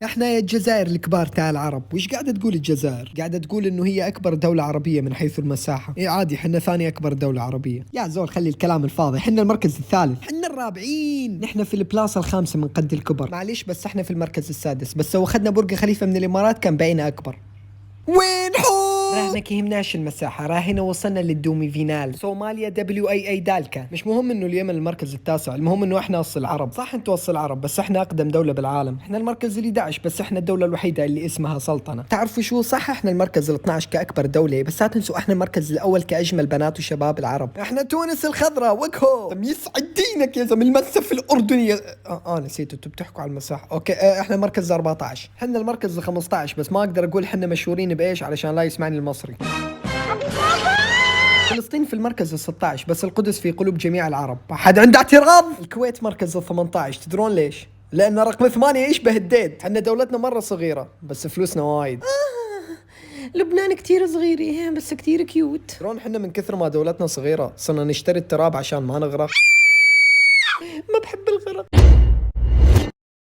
احنا يا الجزائر الكبار تاع العرب، وش قاعدة تقول الجزائر؟ قاعدة تقول انه هي اكبر دولة عربية من حيث المساحة. ايه عادي، حنا ثاني اكبر دولة عربية. يا زول خلي الكلام الفاضي، حنا المركز الثالث، حنا الرابعين، نحن في البلاصة الخامسة من قد الكبر. معليش بس احنا في المركز السادس، بس لو اخذنا برج خليفة من الامارات كان بقينا اكبر. وين راهنا كيهمناش المساحة، راهنا وصلنا للدومي فينال. صوماليا WAA دالكا. مش مهم انه اليمن المركز التاسع، المهم انه احنا اصل العرب. صح انتوا اصل العرب، بس احنا اقدم دولة بالعالم. احنا المركز ال11، بس احنا الدولة الوحيدة اللي اسمها سلطنة. تعرفوا شو؟ صح احنا المركز ال12 كأكبر دولة، بس لا تنسوا احنا المركز الاول كأجمل بنات وشباب العرب. احنا تونس الخضراء وكهو. يسعد دينك يا زلمة، المسف الاردني. نسيت انتوا بتحكوا على المساحة. اوكي احنا المركز 14، احنا المركز ال15، بس ما اقدر اقول احنا مشهورين بايش علشان لا يسمعني المصري. فلسطين في المركز ال16، بس القدس في قلوب جميع العرب. حد عنده اعتراض؟ الكويت مركز ال18، تدرون ليش؟ لأن رقم 8 يشبه الديد. حنا دولتنا مرة صغيرة بس فلوسنا وايد. لبنان كتير صغيرة بس كتير كيوت. تدرون حنا من كثر ما دولتنا صغيرة صرنا نشتري التراب عشان ما نغرق. ما بحب الغرق.